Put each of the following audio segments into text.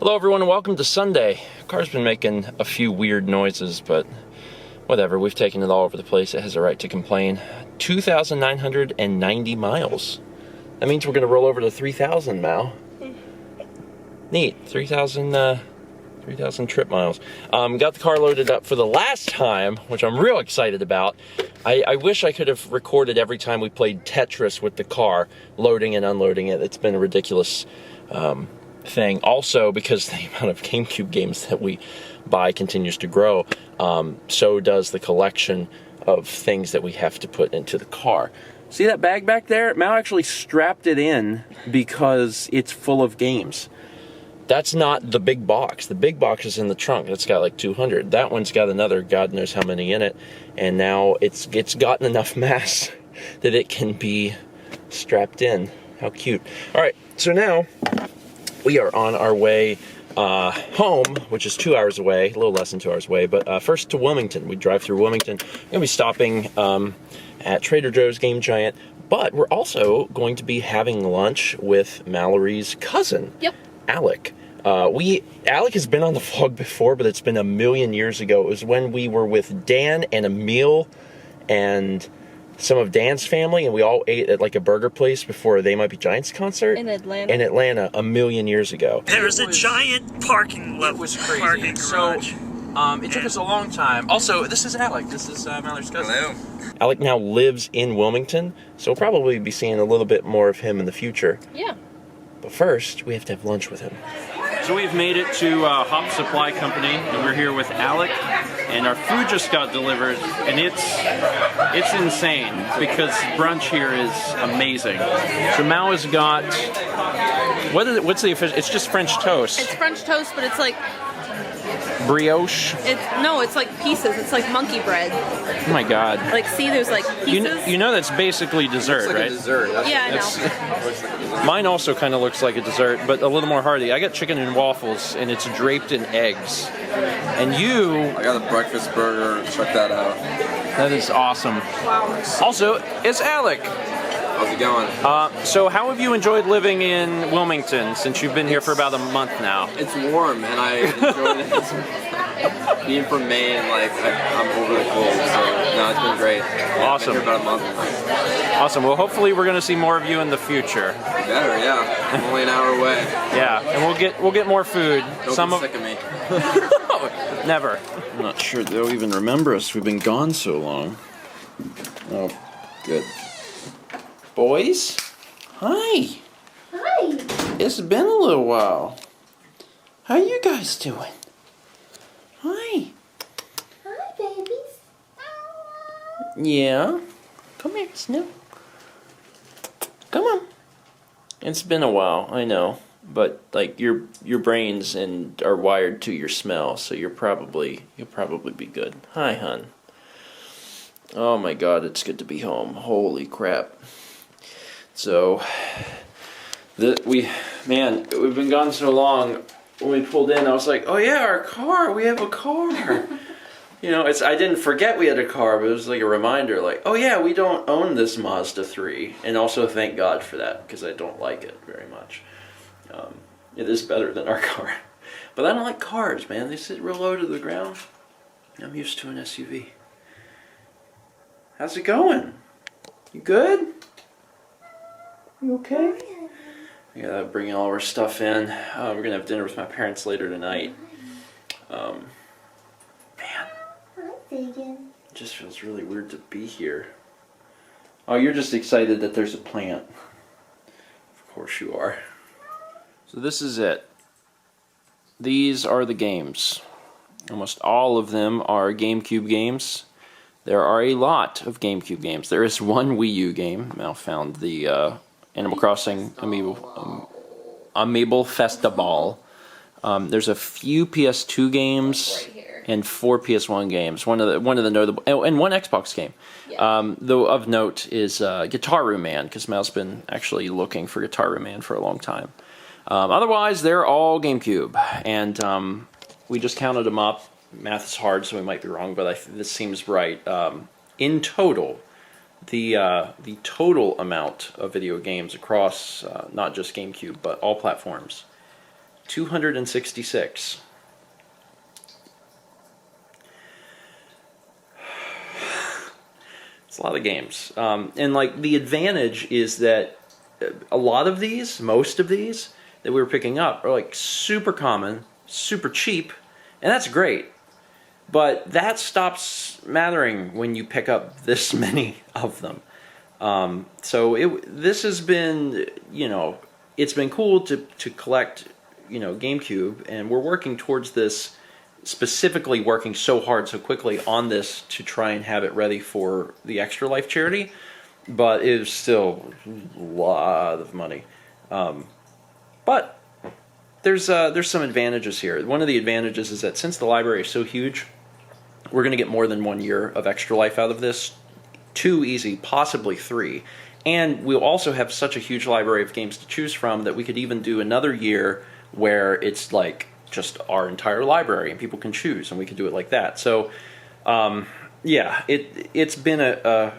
Hello everyone and welcome to Sunday. Car's been making a few weird noises, but whatever, we've taken it all over the place. It has a right to complain. 2,990 miles. That means we're going to roll over to 3,000 now. Neat, 3,000 trip miles. Got the car loaded up for the last time, which I'm real excited about. I wish I could have recorded every time we played Tetris with the car, loading and unloading it. It's been a ridiculous thing. Also, because the amount of GameCube games that we buy continues to grow, so does the collection of things that we have to put into the car. See that bag back there? Mal actually strapped it in because it's full of games. That's not the big box. The big box is in the trunk. It's got like 200. That one's got another God knows how many in it. And now it's gotten enough mass that it can be strapped in. How cute. All right, so now we are on our way home, which is 2 hours away, a little less than 2 hours away, but first to Wilmington. We drive through Wilmington. We're going to be stopping at Trader Joe's Game Giant, but we're also going to be having lunch with Mallory's cousin, Alec. Alec has been on the vlog before, but it's been a million years ago. It was when we were with Dan and Emil and some of Dan's family, and we all ate at like a burger place before They Might Be Giants concert in Atlanta. In Atlanta, a million years ago. There was a giant parking lot. It was crazy. Parking garage. So, it took us a long time. Also, this is Alec. This is Mallory's cousin. Hello. Alec now lives in Wilmington, so we'll probably be seeing a little bit more of him in the future. Yeah. But first, we have to have lunch with him. So we've made it to Hop Supply Company, and we're here with Alec, and our food just got delivered, and it's insane because brunch here is amazing. So Mal has got what's the official? It's just French toast. It's French toast, but it's like Brioche. It's like pieces. It's like monkey bread. Oh my god. Like, see, there's like pieces. You know that's basically dessert, It's like right? a dessert. Yeah, I know. Mine also kind of looks like a dessert, but a little more hearty. I got chicken and waffles, and it's draped in eggs. And I got a breakfast burger. Check that out. that is awesome. Wow. Also, it's Alec. How's it going? So how have you enjoyed living in Wilmington since you've been here for about a month now? It's warm, and I enjoyed it. Being from Maine, like I'm over the cold, so no, it's been great. Awesome. I've been here about a month now. Awesome. Well, hopefully we're going to see more of you in the future. Better, yeah. I'm only an hour away. Yeah, and we'll get more food. Don't be sick of me. Never. I'm not sure they'll even remember us. We've been gone so long. Oh, good. Boys? Hi. Hi. It's been a little while. How you guys doing? Hi. Hi, babies. Yeah. Come here, Snoop. Come on. It's been a while, I know. But like your brains are wired to your smell, so you'll probably be good. Hi, hun. Oh my god, it's good to be home. Holy crap. So we've been gone so long. When we pulled in, I was like, oh yeah, our car, we have a car. You know, I didn't forget we had a car, but it was like a reminder, like, oh yeah, we don't own this Mazda 3. And also thank God for that, because I don't like it very much. It is better than our car. But I don't like cars, man. They sit real low to the ground. I'm used to an SUV. How's it going? You good? You okay? We gotta bring all our stuff in. We're gonna have dinner with my parents later tonight. Man, it just feels really weird to be here. Oh, you're just excited that there's a plant. Of course you are. So this is it. These are the games. Almost all of them are GameCube games. There are a lot of GameCube games. There is one Wii U game. Mal found the Animal Crossing Amiibo Festival. There's a few PS2 games and 4 PS1 games. One of the notable, and one Xbox game. Yeah. Though of note is Guitar Man, because Mal's been actually looking for Guitar Man for a long time. Otherwise, they're all GameCube, and we just counted them up. Math is hard, so we might be wrong, but this seems right. In total, the total amount of video games across not just GameCube but all platforms, 266. It's a lot of games. And like the advantage is that a lot of these, most of these that we were picking up are like super common, super cheap, and that's great. But that stops mattering when you pick up this many of them. So this has been, you know, it's been cool to collect, you know, GameCube, and we're working towards this, specifically working so hard so quickly on this to try and have it ready for the Extra Life charity, but it is still a lot of money. But there's some advantages here. One of the advantages is that since the library is so huge, we're going to get more than 1 year of Extra Life out of this. 2 easy, possibly 3. And we'll also have such a huge library of games to choose from that we could even do another year where it's like just our entire library and people can choose, and we could do it like that. So yeah, it's been a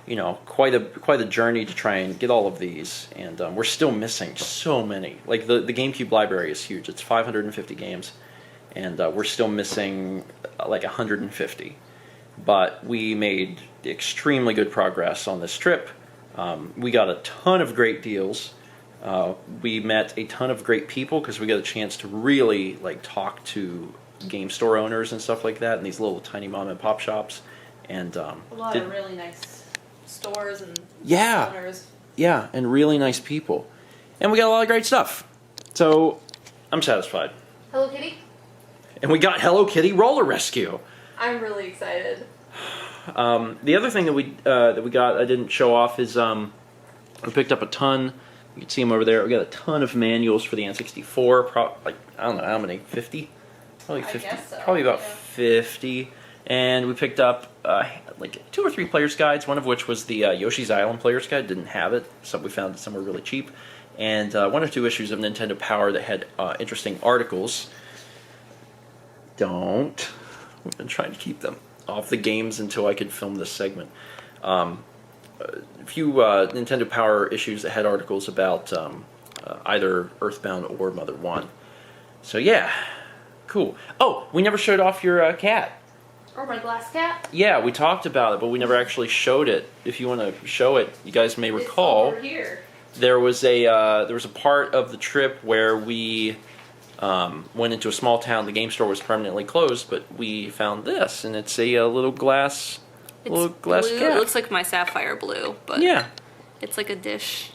you know, quite a journey to try and get all of these, and we're still missing so many. Like the GameCube library is huge. It's 550 games, and we're still missing like 150. But we made extremely good progress on this trip. We got a ton of great deals. We met a ton of great people because we got a chance to really like talk to game store owners and stuff like that, and these little tiny mom and pop shops, and A lot of really nice stores and yeah, owners. yeah, and really nice people, and we got a lot of great stuff. So I'm satisfied. Hello Kitty. And we got Hello Kitty Roller Rescue. I'm really excited. The other thing that we got I didn't show off is we picked up a ton. You can see them over there. We got a ton of manuals for the N64. Like I don't know how many, 50? Probably 50. I guess so, Probably about yeah. 50. And we picked up like 2 or 3 players guides. One of which was the Yoshi's Island players guide. Didn't have it, so we found it somewhere really cheap. And 1 or 2 issues of Nintendo Power that had interesting articles. Don't. We've been trying to keep them off the games until I could film this segment. A few Nintendo Power issues that had articles about either Earthbound or Mother 1. So yeah, cool. Oh, we never showed off your cat. Or my glass cat. Yeah, we talked about it, but we never actually showed it. If you want to show it, you guys may recall. It's over here. There was a part of the trip where we went into a small town. The game store was permanently closed, but we found this, and it's a little glass Blue. cat. It looks like my sapphire blue, but Yeah, it's like a dish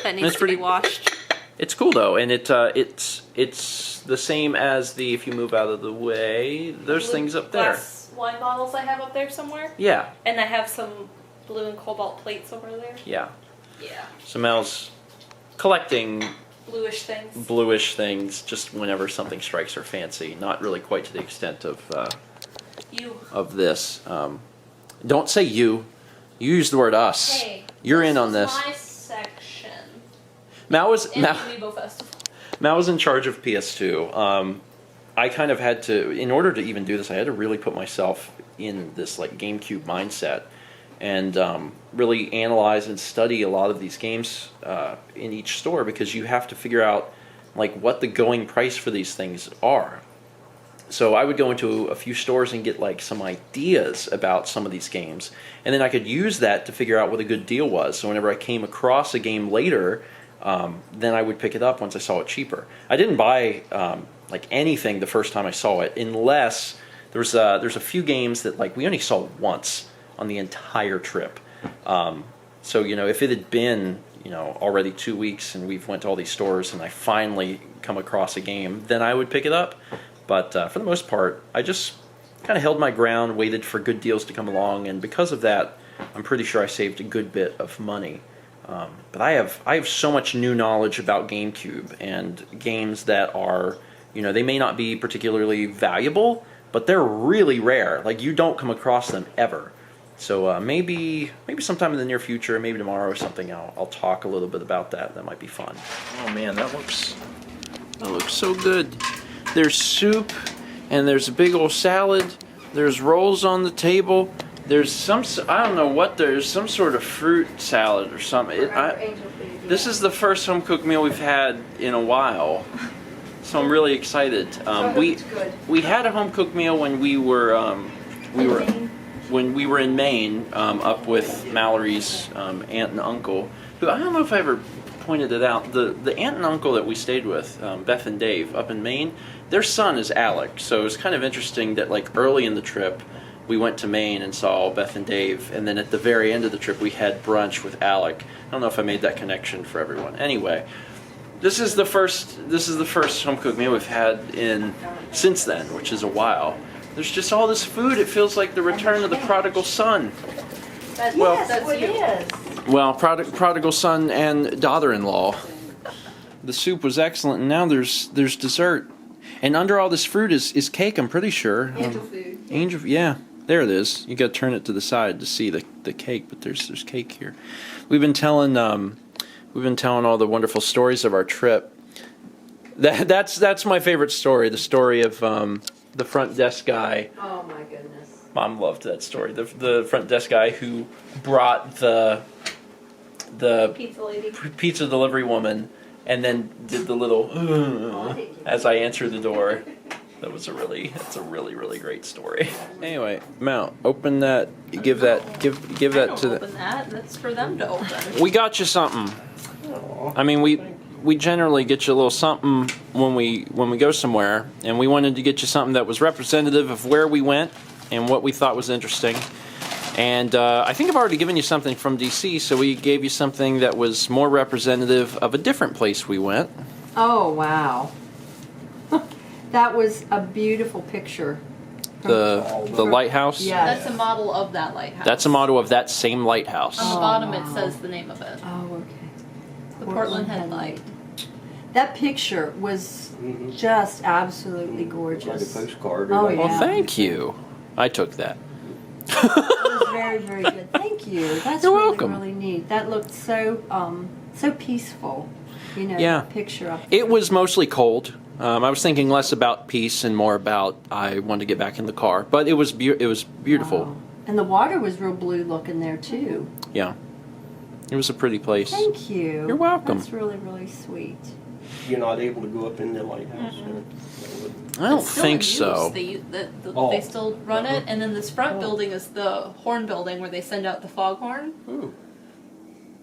that needs It's to be pretty- washed. it's cool though, and it's the same as the. If you move out of the way, there's Blue things up there. glass wine bottles I have up there somewhere, Yeah, and I have some blue and cobalt plates over there. yeah. Yeah, So Mal's collecting bluish things. bluish things just whenever something strikes her fancy. Not really quite to the extent of this. Don't say you. You use the word us. Hey, You're in on this. My section. Mal was In Mal, the Amiibo Festival. Mal was in charge of PS2. I kind of had to, in order to even do this, I had to really put myself in this like GameCube mindset and really analyze and study a lot of these games in each store, because you have to figure out like what the going price for these things are. So I would go into a few stores and get like some ideas about some of these games, and then I could use that to figure out what a good deal was. So whenever I came across a game later, then I would pick it up once I saw it cheaper. I didn't buy like anything the first time I saw it, unless there's a few games that like we only saw once on the entire trip. So you know, if it had been already 2 weeks and we've went to all these stores and I finally come across a game, then I would pick it up. But for the most part, I just kind of held my ground, waited for good deals to come along, and because of that, I'm pretty sure I saved a good bit of money. But I have so much new knowledge about GameCube and games that are, they may not be particularly valuable, but they're really rare. Like, you don't come across them ever. So maybe sometime in the near future, maybe tomorrow or something, I'll talk a little bit about that. That might be fun. Oh man, that looks so good. There's soup, and there's a big old salad. There's rolls on the table. There's some sort of fruit salad or something. This is the first home cooked meal we've had in a while. so I'm really excited. We had a home cooked meal when we were in Maine, up with Mallory's aunt and uncle, who I don't know if I ever pointed it out. The aunt and uncle that we stayed with, Beth and Dave, up in Maine, their son is Alec. So it was kind of interesting that like early in the trip, we went to Maine and saw Beth and Dave, and then at the very end of the trip, we had brunch with Alec. I don't know if I made that connection for everyone. Anyway, this is the first home cooked meal we've had since then, which is a while. There's just all this food. It feels like the return of the prodigal son. That's, Well- that's What you. it is. Well, prodigal son and daughter-in-law. The soup was excellent, and now there's dessert. And under all this fruit is cake, I'm pretty sure. Angel food. Angel, yeah, there it is. You got to turn it to the side to see the cake, but there's cake here. We've been telling all the wonderful stories of our trip. That's my favorite story. The story of the front desk guy. Oh my goodness. Mom loved that story. The front desk guy who brought the Pizza lady. pizza delivery woman, and then did the little as I answered the door. That's a really great story. Anyway, Mal, open that. Give that to the. Open that. That's for them to open. We got you something. I mean, we generally get you a little something when we go somewhere, and we wanted to get you something that was representative of where we went and what we thought was interesting. And I think I've already given you something from DC, so we gave you something that was more representative of a different place we went. Oh, wow. That was a beautiful picture. The lighthouse. Yeah. That's a model of that lighthouse. That's a model of that same lighthouse. On the Oh, bottom wow. it says the name of it. Oh, okay. The Portland Headlight. That picture was just absolutely Like a gorgeous. It postcard. Oh, like- yeah. Well, thank you. I took that. was very, very good. Thank you. That's You're really, welcome. really neat. That looked so peaceful. You know, Yeah. that picture up It was mostly cold. I was thinking less about peace and more about I wanted to get back in the car. But it was beautiful. Wow. And the water was real blue looking there, too. Yeah. It was a pretty place. Thank you. You're welcome. That's really, really sweet. You're not able to go up in the lighthouse. I don't It's still think in use. so. Oh. They still run it, and then this front building is the horn building where they send out the foghorn. Ooh.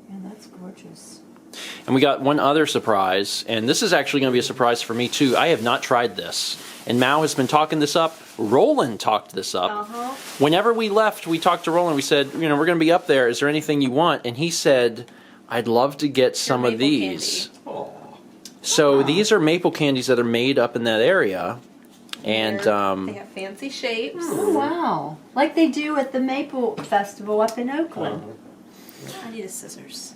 Yeah, that's gorgeous. And we got one other surprise, and this is actually going to be a surprise for me too. I have not tried this. And Mao has been talking this up. Roland talked this up. Uh-huh. Whenever we left, we talked to Roland. We said, we're going to be up there. Is there anything you want? And he said, I'd love to get some of maple these. candy. Oh. So these are maple candies that are made up in that area. And They have fancy shapes. Oh, wow. Like they do at the Maple Festival up in Oakland. I need a scissors.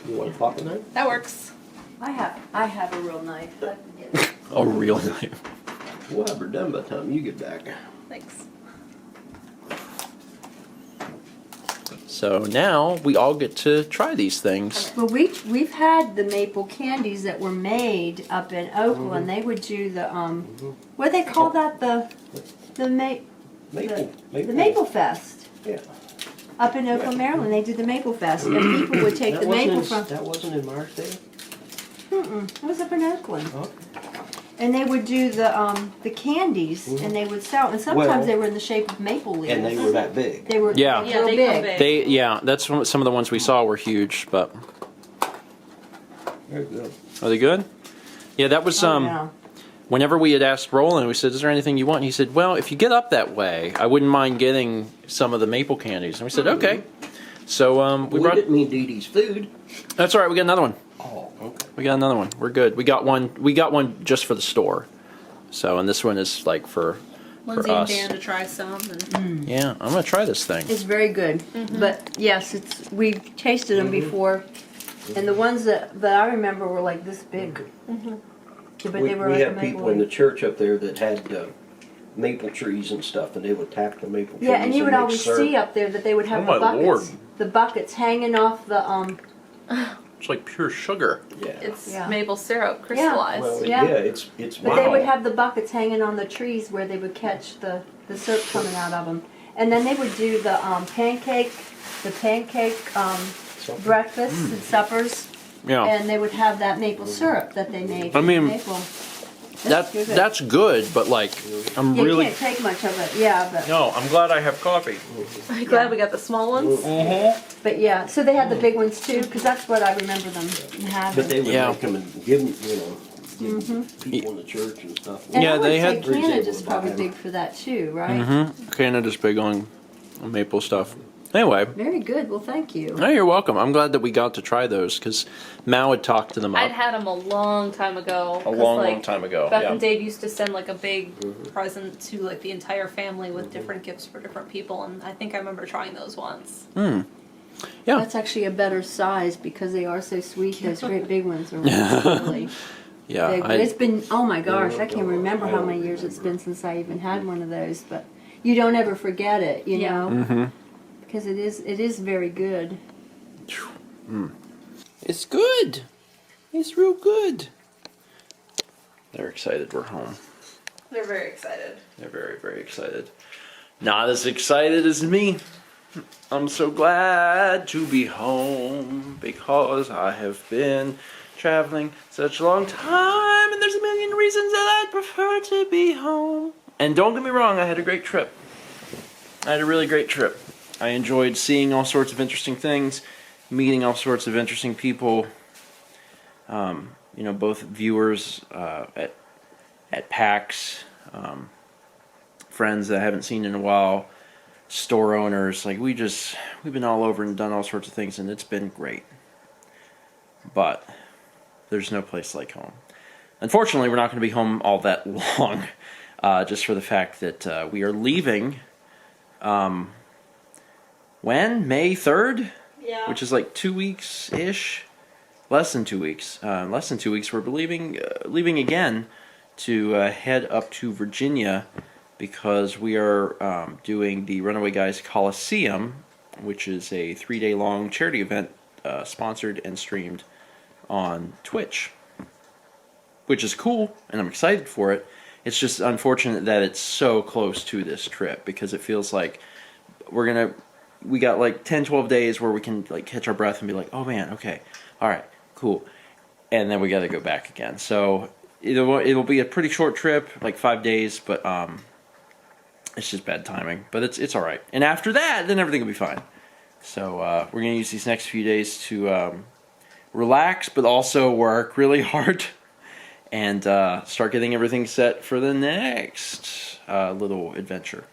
You want a pocket knife? That works. I have a real knife. I can get it. a real knife. We'll have her done by the time you get back. Thanks. So now we all get to try these things. Well, we've had the maple candies that were made up in Oakland. They would do the what do they call that, the Maple. the Maple Fest Yeah. up in Oakland, Maryland. They did the Maple Fest, and people would take the maple from. That wasn't in Marsdale? It was up in Oakland, Okay. and they would do the candies, and they would sell. And sometimes Well, they were in the shape of maple leaves. And they were that big. They were Yeah. like Yeah, real they big. come big. That's some of the ones we saw were huge, but Very good. are they good? Yeah, that was Oh, yeah. whenever we had asked Roland, we said, is there anything you want? And he said, well, if you get up that way, I wouldn't mind getting some of the maple candies. And we said, okay. So we We brought. didn't mean Dee Dee's food. That's all right. We got another one. Oh, okay. We got another one. We're good. We got one just for the store. So, and this one is like for Lindsay and us. Dan to try some. And Yeah, I'm gonna try this thing. It's very good, but yes, we've tasted them before, and the ones that I remember were like this big. But We, they were we like had a people maple in the leaf. church up there that had maple trees and stuff, and they would tap the maple trees. Yeah, and you would make always syrup. see up there that they would have Oh, the my buckets, Lord. the buckets hanging off the It's like pure sugar. Yeah. it's Yeah. maple syrup crystallized. Well, Yeah. it's But they would have the buckets hanging on the trees where they would catch the syrup coming out of them. And then they would do the pancake breakfasts and suppers. Yeah. And they would have that maple syrup that they made. I mean- maple. That's good, but like I'm Yeah, you really can't take much of it, yeah, but. no. I'm glad I have coffee. I'm glad we got the small ones. But yeah, so they had the big ones too, because that's what I remember them having. But they would Yeah. make them and give them, you know, give people in the church and stuff. And Yeah, I would they say had- Canada's probably big for that too, right? Canada's big on maple stuff. Anyway, Very good. Well, thank you. no, you're welcome. I'm glad that we got to try those because Mao had talked to them I'd up had them a long time ago. a 'cause, long, like, long time ago. Beth Yeah. and Dave used to send like a big present to like the entire family with different gifts for different people, and I think I remember trying those once. Yeah. That's actually a better size because they are so sweet. Those great big ones are really Yeah. big. But it's been, oh my gosh, I can't remember how many years it's been since I even had one of those. But you don't ever forget it, you Yeah. know, because it is very good. It's good. It's real good. They're excited we're home. They're very excited. They're very, very excited. Not as excited as me. I'm so glad to be home because I have been traveling such a long time and there's a million reasons that I'd prefer to be home. And don't get me wrong, I had a great trip. I had a really great trip. I enjoyed seeing all sorts of interesting things, meeting all sorts of interesting people. You know, both viewers at PAX, friends that I haven't seen in a while, store owners. Like we've been all over and done all sorts of things, and it's been great. But there's no place like home. Unfortunately, we're not going to be home all that long, just for the fact that we are leaving. When? May 3rd? Yeah. Which is like 2 weeks ish, less than 2 weeks. Less than 2 weeks. We're leaving again to head up to Virginia because we are doing the Runaway Guys Coliseum, which is a 3-day long charity event sponsored and streamed on Twitch, which is cool, and I'm excited for it. It's just unfortunate that it's so close to this trip because it feels like we got like 10-12 days where we can like catch our breath and be like, oh man, okay, all right, cool, and then we got to go back again. So it'll be a pretty short trip, like 5 days, but it's just bad timing. But it's all right. And after that, then everything will be fine. So we're gonna use these next few days to relax, but also work really hard and start getting everything set for the next little adventure.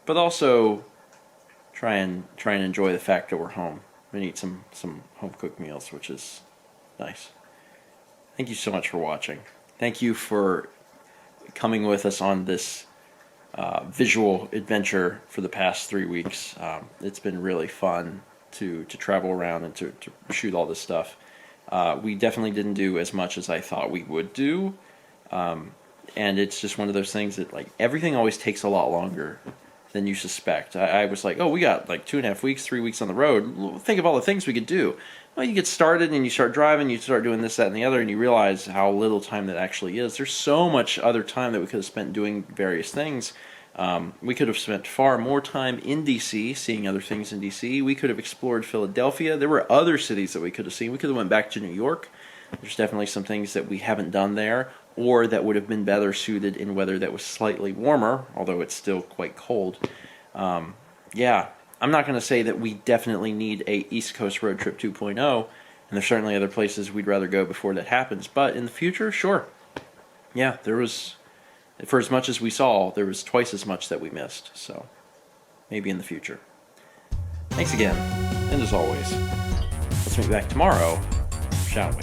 But also try and enjoy the fact that we're home and eat some home cooked meals, which is nice. Thank you so much for watching. Thank you for coming with us on this visual adventure for the past 3 weeks. It's been really fun to travel around and to shoot all this stuff. We definitely didn't do as much as I thought we would do. And it's just one of those things that like everything always takes a lot longer than you suspect. I was like, oh, we got like 2.5 weeks, 3 weeks on the road. Think of all the things we could do. Well, you get started and you start driving, you start doing this, that, and the other, and you realize how little time that actually is. There's so much other time that we could have spent doing various things. We could have spent far more time in D.C., seeing other things in D.C. We could have explored Philadelphia. There were other cities that we could have seen. We could have went back to New York. There's definitely some things that we haven't done there, or that would have been better suited in weather that was slightly warmer, although it's still quite cold. Yeah, I'm not going to say that we definitely need a East Coast road trip 2.0, and there's certainly other places we'd rather go before that happens, but in the future, sure. Yeah, there was, for as much as we saw, there was twice as much that we missed, so maybe in the future. Thanks again, and as always, let's meet back tomorrow, shall we?